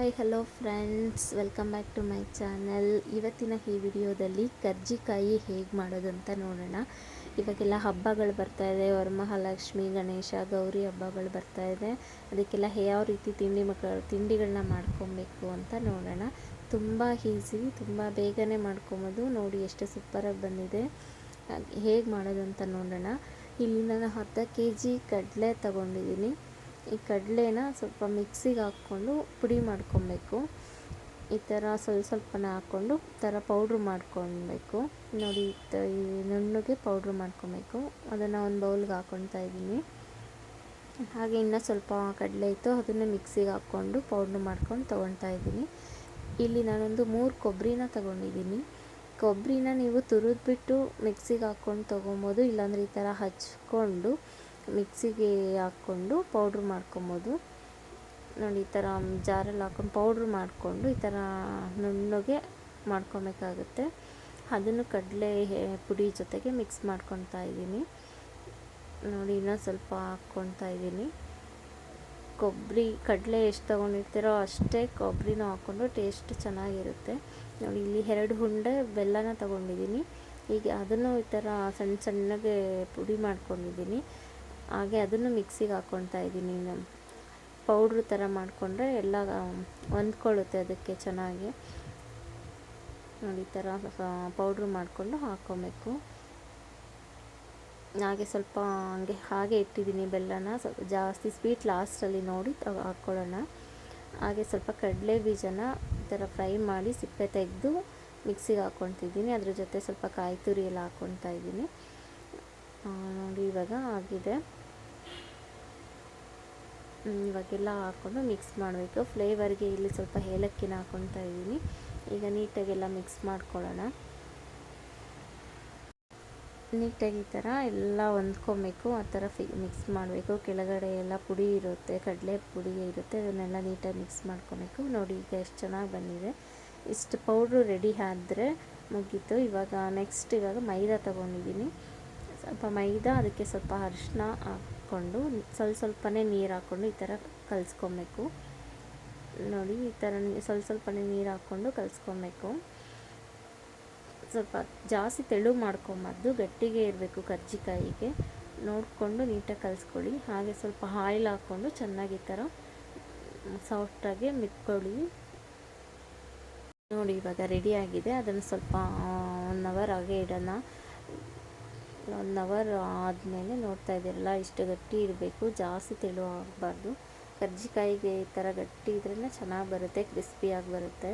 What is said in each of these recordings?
Hi hello friends, welcome back to my channel. ಇವತ್ತಿನ ಈ ವಿಡಿಯೋದಲ್ಲಿ ಕರ್ಜಿಕಾಯಿ ಹೇಗೆ ಮಾಡೋದು ಅಂತ ನೋಡೋಣ. ಇವಾಗೆಲ್ಲ ಹಬ್ಬಗಳು ಬರ್ತಾಯಿದೆ, ವರಮಹಾಲಕ್ಷ್ಮಿ, ಗಣೇಶ, ಗೌರಿ ಹಬ್ಬಗಳು ಬರ್ತಾಯಿದೆ. ಅದಕ್ಕೆಲ್ಲ ಯಾವ ರೀತಿ ತಿಂಡಿಗಳನ್ನ ಮಾಡ್ಕೊಬೇಕು ಅಂತ ನೋಡೋಣ. ತುಂಬ ಈಸಿ, ತುಂಬ ಬೇಗನೆ ಮಾಡ್ಕೊಬೋದು. ನೋಡಿ ಎಷ್ಟು ಸೂಪರಾಗಿ ಬಂದಿದೆ. ಹೇಗೆ ಮಾಡೋದು ಅಂತ ನೋಡೋಣ. ಇಲ್ಲಿ ನಾನು ಅರ್ಧ kg ಕಡಲೆ ತಗೊಂಡಿದ್ದೀನಿ. ಈ ಕಡಲೆನ ಸ್ವಲ್ಪ ಮಿಕ್ಸಿಗೆ ಹಾಕ್ಕೊಂಡು ಪುಡಿ ಮಾಡ್ಕೊಬೇಕು. ಈ ಥರ ಸ್ವಲ್ಪನೇ ಹಾಕ್ಕೊಂಡು ಈ ಥರ ಪೌಡ್ರ್ ಮಾಡ್ಕೊಬೇಕು. ನೋಡಿ ಈ ನುಣ್ಣಗೆ ಪೌಡ್ರ್ ಮಾಡ್ಕೊಬೇಕು. ಅದನ್ನು ಒಂದು ಬೌಲ್ಗೆ ಹಾಕ್ಕೊತಾ ಇದ್ದೀನಿ. ಹಾಗೆ ಇನ್ನೂ ಸ್ವಲ್ಪ ಕಡಲೆ ಇತ್ತು, ಅದನ್ನು ಮಿಕ್ಸಿಗೆ ಹಾಕ್ಕೊಂಡು ಪೌಡ್ರ್ ಮಾಡ್ಕೊಂಡು ತೊಗೊತಾ ಇದ್ದೀನಿ. ಇಲ್ಲಿ ನಾನೊಂದು 3 ಕೊಬ್ಬರಿನ ತೊಗೊಂಡಿದ್ದೀನಿ. ಕೊಬ್ಬರಿನ ನೀವು ತುರಿದ್ಬಿಟ್ಟು ಮಿಕ್ಸಿಗೆ ಹಾಕ್ಕೊಂಡು ತೊಗೊಬೋದು, ಇಲ್ಲಾಂದರೆ ಈ ಥರ ಹಚ್ಕೊಂಡು ಮಿಕ್ಸಿಗೆ ಹಾಕ್ಕೊಂಡು ಪೌಡ್ರ್ ಮಾಡ್ಕೊಬೋದು. ನೋಡಿ ಈ ಥರ ಜಾರಲ್ಲಿ ಹಾಕ್ಕೊಂಡು ಪೌಡ್ರ್ ಮಾಡಿಕೊಂಡು ಈ ಥರ ನುಣ್ಣಗೆ ಮಾಡ್ಕೊಬೇಕಾಗುತ್ತೆ. ಅದನ್ನು ಕಡಲೆ ಪುಡಿ ಜೊತೆಗೆ ಮಿಕ್ಸ್ ಮಾಡ್ಕೊತಾ ಇದ್ದೀನಿ. ನೋಡಿ ಇನ್ನೂ ಸ್ವಲ್ಪ ಹಾಕ್ಕೊತಾ ಇದ್ದೀನಿ. ಕಡಲೆ ಎಷ್ಟು ತೊಗೊಂಡಿರ್ತೀರೋ ಅಷ್ಟೇ ಕೊಬ್ಬರಿನೂ ಹಾಕ್ಕೊಂಡು ಟೇಸ್ಟ್ ಚೆನ್ನಾಗಿರುತ್ತೆ. ನೋಡಿ ಇಲ್ಲಿ 2 ಉಂಡೆ ಬೆಲ್ಲನ ತೊಗೊಂಡಿದ್ದೀನಿ. ಈಗ ಅದನ್ನು ಈ ಥರ ಸಣ್ಣಗೆ ಪುಡಿ ಮಾಡ್ಕೊಂಡಿದ್ದೀನಿ. ಹಾಗೆ ಅದನ್ನು ಮಿಕ್ಸಿಗೆ ಹಾಕ್ಕೊತಾ ಇದ್ದೀನಿ. ಪೌಡ್ರ್ ಥರ ಮಾಡಿಕೊಂಡ್ರೆ ಎಲ್ಲ ಹೊಂದ್ಕೊಳ್ಳುತ್ತೆ ಅದಕ್ಕೆ ಚೆನ್ನಾಗಿ. ನೋಡಿ ಈ ಥರ ಪೌಡ್ರ್ ಮಾಡಿಕೊಂಡು ಹಾಕ್ಕೊಬೇಕು. ಹಾಗೆ ಸ್ವಲ್ಪ ಹಾಗೆ ಇಟ್ಟಿದ್ದೀನಿ ಬೆಲ್ಲನ. ಸ್ವಲ್ಪ ಜಾಸ್ತಿ ಸ್ವೀಟ್ ಲಾಸ್ಟಲ್ಲಿ ನೋಡಿ ಹಾಕ್ಕೊಳ್ಳೋಣ. ಹಾಗೆ ಸ್ವಲ್ಪ ಕಡಲೆ ಬೀಜನ ಈ ಥರ ಫ್ರೈ ಮಾಡಿ ಸಿಪ್ಪೆ ತೆಗೆದು ಮಿಕ್ಸಿಗೆ ಹಾಕ್ಕೊತಿದ್ದೀನಿ. ಅದ್ರ ಜೊತೆ ಸ್ವಲ್ಪ ಕಾಯಿ ತುರಿ ಎಲ್ಲ ಹಾಕ್ಕೊತಾ ಇದ್ದೀನಿ. ನೋಡಿ ಇವಾಗ ಆಗಿದೆ. ಇವಾಗೆಲ್ಲ ಹಾಕ್ಕೊಂಡು ಮಿಕ್ಸ್ ಮಾಡಬೇಕು. ಫ್ಲೇವರ್ಗೆ ಇಲ್ಲಿ ಸ್ವಲ್ಪ ಏಲಕ್ಕಿನ ಹಾಕ್ಕೊತಾ ಇದ್ದೀನಿ. ಈಗ ನೀಟಾಗೆಲ್ಲ ಮಿಕ್ಸ್ ಮಾಡ್ಕೊಳ್ಳೋಣ. ನೀಟಾಗಿ ಈ ಥರ ಎಲ್ಲ ಹೊಂದ್ಕೊಬೇಕು. ಆ ಥರ ಮಿಕ್ಸ್ ಮಾಡಬೇಕು. ಕೆಳಗಡೆ ಎಲ್ಲ ಪುಡಿ ಇರುತ್ತೆ, ಕಡಲೆ ಪುಡಿ ಇರುತ್ತೆ, ಅದನ್ನೆಲ್ಲ ನೀಟಾಗಿ ಮಿಕ್ಸ್ ಮಾಡ್ಕೊಬೇಕು. ನೋಡಿ ಈಗ ಎಷ್ಟು ಚೆನ್ನಾಗಿ ಬಂದಿದೆ. ಇಷ್ಟು ಪೌಡ್ರು ರೆಡಿ ಆದರೆ ಮುಗೀತು. ಇವಾಗ ಮೈದಾ ತೊಗೊಂಡಿದ್ದೀನಿ. ಸ್ವಲ್ಪ ಮೈದಾ, ಅದಕ್ಕೆ ಸ್ವಲ್ಪ ಅರಿಶಿನ ಹಾಕ್ಕೊಂಡು ಸ್ವಲ್ಪನೇ ನೀರು ಹಾಕ್ಕೊಂಡು ಈ ಥರ ಕಲಿಸ್ಕೊಬೇಕು. ನೋಡಿ ಈ ಥರ ಸ್ವಲ್ಪನೇ ನೀರು ಹಾಕ್ಕೊಂಡು ಕಲಿಸ್ಕೊಬೇಕು. ಸ್ವಲ್ಪ ಜಾಸ್ತಿ ತೆಳು ಮಾಡ್ಕೊಬಾರ್ದು, ಗಟ್ಟಿಗೆ ಇರಬೇಕು. ಕರ್ಜಿಕಾಯಿಗೆ ನೋಡಿಕೊಂಡು ನೀಟಾಗಿ ಕಲಿಸ್ಕೊಳ್ಳಿ. ಹಾಗೆ ಸ್ವಲ್ಪ ಆಯಿಲ್ ಹಾಕ್ಕೊಂಡು ಚೆನ್ನಾಗಿ ಈ ಥರ ಸಾಫ್ಟಾಗಿ ಮಿಕ್ಕೊಳ್ಳಿ. ನೋಡಿ ಇವಾಗ ರೆಡಿಯಾಗಿದೆ. ಅದನ್ನು ಸ್ವಲ್ಪ 1 ಅವರ್ ಹಾಗೆ ಇಡೋಣ. 1 ಅವರ್ ಆದಮೇಲೆ ನೋಡ್ತಾ ಇದ್ದೀರಲ್ಲ, ಇಷ್ಟು ಗಟ್ಟಿ ಇರಬೇಕು, ಜಾಸ್ತಿ ತೆಳು ಆಗಬಾರ್ದು. ಕರ್ಜಿಕಾಯಿಗೆ ಈ ಥರ ಗಟ್ಟಿ ಇದ್ರೇ ಚೆನ್ನಾಗಿ ಬರುತ್ತೆ, ಕ್ರಿಸ್ಪಿಯಾಗಿ ಬರುತ್ತೆ.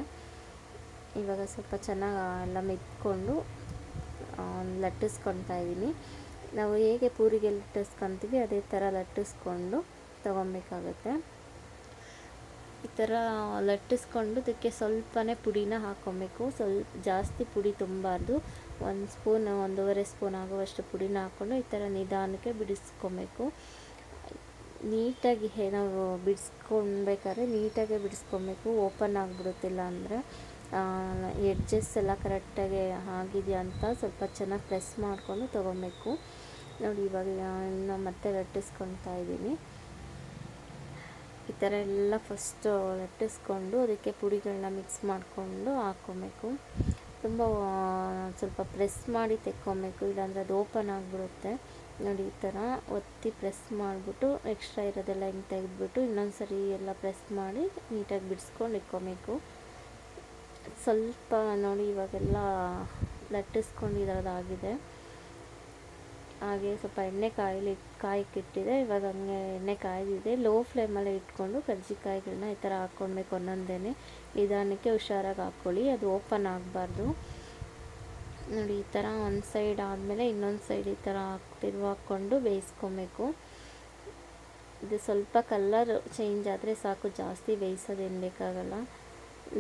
ಇವಾಗ ಸ್ವಲ್ಪ ಚೆನ್ನಾಗಿ ಎಲ್ಲ ಮೆತ್ಕೊಂಡು ಲಟ್ಟಿಸ್ಕೊತಾ ಇದ್ದೀನಿ. ನಾವು ಹೇಗೆ ಪೂರಿಗೆ ಲಟ್ಟಿಸ್ಕೊತೀವಿ ಅದೇ ಥರ ಲಟ್ಟಿಸ್ಕೊಂಡು ತೊಗೊಬೇಕಾಗುತ್ತೆ. ಈ ಥರ ಲಟ್ಟಿಸ್ಕೊಂಡು ಅದಕ್ಕೆ ಸ್ವಲ್ಪನೇ ಪುಡಿನ ಹಾಕ್ಕೊಬೇಕು. ಜಾಸ್ತಿ ಪುಡಿ ತುಂಬಾರ್ದು. 1 ಸ್ಪೂನ್ 1.5 ಸ್ಪೂನ್ ಆಗುವಷ್ಟು ಪುಡಿನ ಹಾಕ್ಕೊಂಡು ಈ ಥರ ನಿಧಾನಕ್ಕೆ ಬಿಡಿಸ್ಕೊಬೇಕು. ನೀಟಾಗಿ ನಾವು ಬಿಡಿಸ್ಕೊಬೇಕಾದ್ರೆ ನೀಟಾಗೆ ಬಿಡಿಸ್ಕೊಬೇಕು. ಓಪನ್ ಆಗಿಬಿಡುತ್ತಿಲ್ಲ ಅಂದರೆ ಎಡ್ಜಸ್ ಎಲ್ಲ ಕರೆಕ್ಟಾಗಿ ಆಗಿದೆಯಾ ಅಂತ ಸ್ವಲ್ಪ ಚೆನ್ನಾಗಿ ಪ್ರೆಸ್ ಮಾಡಿಕೊಂಡು ತೊಗೊಬೇಕು. ನೋಡಿ ಇವಾಗ ಇನ್ನು ಮತ್ತೆ ಲಟ್ಟಿಸ್ಕೊತಾ ಇದ್ದೀನಿ. ಈ ಥರ ಎಲ್ಲ ಫಸ್ಟು ಲಟ್ಟಿಸ್ಕೊಂಡು ಅದಕ್ಕೆ ಪುಡಿಗಳನ್ನ ಮಿಕ್ಸ್ ಮಾಡಿಕೊಂಡು ಹಾಕ್ಕೊಬೇಕು. ತುಂಬ ಸ್ವಲ್ಪ ಪ್ರೆಸ್ ಮಾಡಿ ತೆಕ್ಕೊಬೇಕು, ಇಲ್ಲಾಂದರೆ ಅದು ಓಪನ್ ಆಗಿಬಿಡುತ್ತೆ. ನೋಡಿ ಈ ಥರ ಒತ್ತಿ ಪ್ರೆಸ್ ಮಾಡಿಬಿಟ್ಟು ಎಕ್ಸ್ಟ್ರಾ ಇರೋದೆಲ್ಲ ಹಿಂಗೆ ತೆಗೆದುಬಿಟ್ಟು ಇನ್ನೊಂದು ಸರಿ ಎಲ್ಲ ಪ್ರೆಸ್ ಮಾಡಿ ನೀಟಾಗಿ ಬಿಡಿಸ್ಕೊಂಡು ಇಟ್ಕೊಬೇಕು. ಸ್ವಲ್ಪ ನೋಡಿ ಇವಾಗೆಲ್ಲ ಲಟ್ಟಿಸ್ಕೊಂಡಿರೋದಾಗಿದೆ. ಹಾಗೆ ಸ್ವಲ್ಪ ಎಣ್ಣೆ ಕಾಯಕ್ಕಿಟ್ಟಿದೆ. ಇವಾಗ ಹಂಗೆ ಎಣ್ಣೆ ಕಾಯ್ದಿದೆ. ಲೋ ಫ್ಲೇಮಲ್ಲೇ ಇಟ್ಕೊಂಡು ಕರ್ಜಿಕಾಯಿಗಳನ್ನ ಈ ಥರ ಹಾಕ್ಕೊಳ್ಬೇಕು. ಒಂದೊಂದೇ ನಿಧಾನಕ್ಕೆ ಹುಷಾರಾಗಿ ಹಾಕ್ಕೊಳ್ಳಿ, ಅದು ಓಪನ್ ಆಗಬಾರ್ದು. ನೋಡಿ ಈ ಥರ ಒಂದು ಸೈಡ್ ಆದಮೇಲೆ ಇನ್ನೊಂದು ಸೈಡ್ ಈ ಥರ ಹಾಕ್ಕೊಂಡು ಬೇಯಿಸ್ಕೊಬೇಕು. ಇದು ಸ್ವಲ್ಪ ಕಲರ್ ಚೇಂಜ್ ಆದರೆ ಸಾಕು, ಜಾಸ್ತಿ ಬೇಯಿಸೋದೇನು ಬೇಕಾಗಲ್ಲ.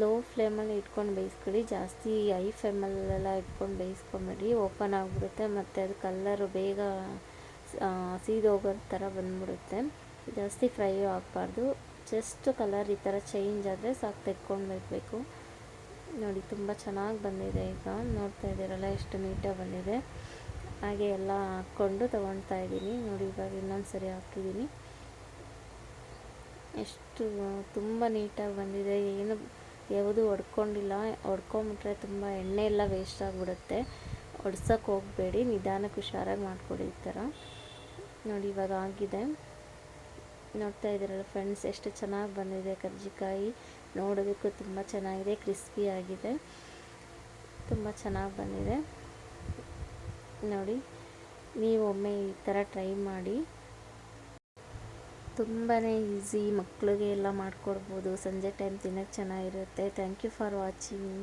ಲೋ ಫ್ಲೇಮಲ್ಲಿ ಇಟ್ಕೊಂಡು ಬೇಯಿಸ್ಕೊಳ್ಳಿ, ಜಾಸ್ತಿ ಹೈ ಫ್ಲೇಮಲ್ಲೆಲ್ಲ ಇಟ್ಕೊಂಡು ಬೇಯಿಸ್ಕೊಂಬೇಡಿ, ಓಪನ್ ಆಗಿಬಿಡುತ್ತೆ. ಮತ್ತು ಅದು ಕಲ್ಲರು ಬೇಗ ಸೀದೋಗೋ ಥರ ಬಂದ್ಬಿಡುತ್ತೆ. ಜಾಸ್ತಿ ಫ್ರೈ ಆಗಬಾರ್ದು, ಜಸ್ಟ್ ಕಲರ್ ಈ ಥರ ಚೇಂಜ್ ಆದರೆ ಸಾಕು, ತೆಕ್ಕೊಂಡ್ಬಿಡ್ಬೇಕು. ನೋಡಿ ತುಂಬ ಚೆನ್ನಾಗಿ ಬಂದಿದೆ. ಈಗ ನೋಡ್ತಾ ಇದ್ದೀರಲ್ಲ ಎಷ್ಟು ನೀಟಾಗಿ ಬಂದಿದೆ. ಹಾಗೆ ಎಲ್ಲ ಹಾಕ್ಕೊಂಡು ತೊಗೊತಾ ಇದ್ದೀನಿ. ನೋಡಿ ಇವಾಗ ಇನ್ನೊಂದು ಸರಿ ಹಾಕಿದ್ದೀನಿ. ಎಷ್ಟು ತುಂಬ ನೀಟಾಗಿ ಬಂದಿದೆ, ಏನು ಯಾವುದು ಒಡ್ಕೊಂಡಿಲ್ಲ. ಒಡ್ಕೊಂಬಿಟ್ರೆ ತುಂಬ ಎಣ್ಣೆ ಎಲ್ಲ ವೇಸ್ಟ್ ಆಗಿಬಿಡುತ್ತೆ. ಒಡ್ಸೋಕ್ಕೆ ಹೋಗಬೇಡಿ, ನಿಧಾನಕ್ಕೆ ಹುಷಾರಾಗಿ ಮಾಡಿಕೊಡಿ ಈ ಥರ. ನೋಡಿ ಇವಾಗ ಆಗಿದೆ, ನೋಡ್ತಾ ಇದ್ದೀರಲ್ಲ ಫ್ರೆಂಡ್ಸ್, ಎಷ್ಟು ಚೆನ್ನಾಗಿ ಬಂದಿದೆ ಕರ್ಜಿಕಾಯಿ. ನೋಡೋದಕ್ಕೂ ತುಂಬ ಚೆನ್ನಾಗಿದೆ, ಕ್ರಿಸ್ಪಿ ಆಗಿದೆ, ತುಂಬ ಚೆನ್ನಾಗಿ ಬಂದಿದೆ. ನೋಡಿ ನೀವು ಒಮ್ಮೆ ಈ ಥರ ಟ್ರೈ ಮಾಡಿ. ತುಂಬಾ ಈಸಿ, ಮಕ್ಕಳಿಗೆ ಎಲ್ಲ ಮಾಡಿಕೊಡ್ಬೋದು. ಸಂಜೆ ಟೈಮ್ ತಿನ್ನೋಕ್ಕೆ ಚೆನ್ನಾಗಿರುತ್ತೆ. Thank you for watching.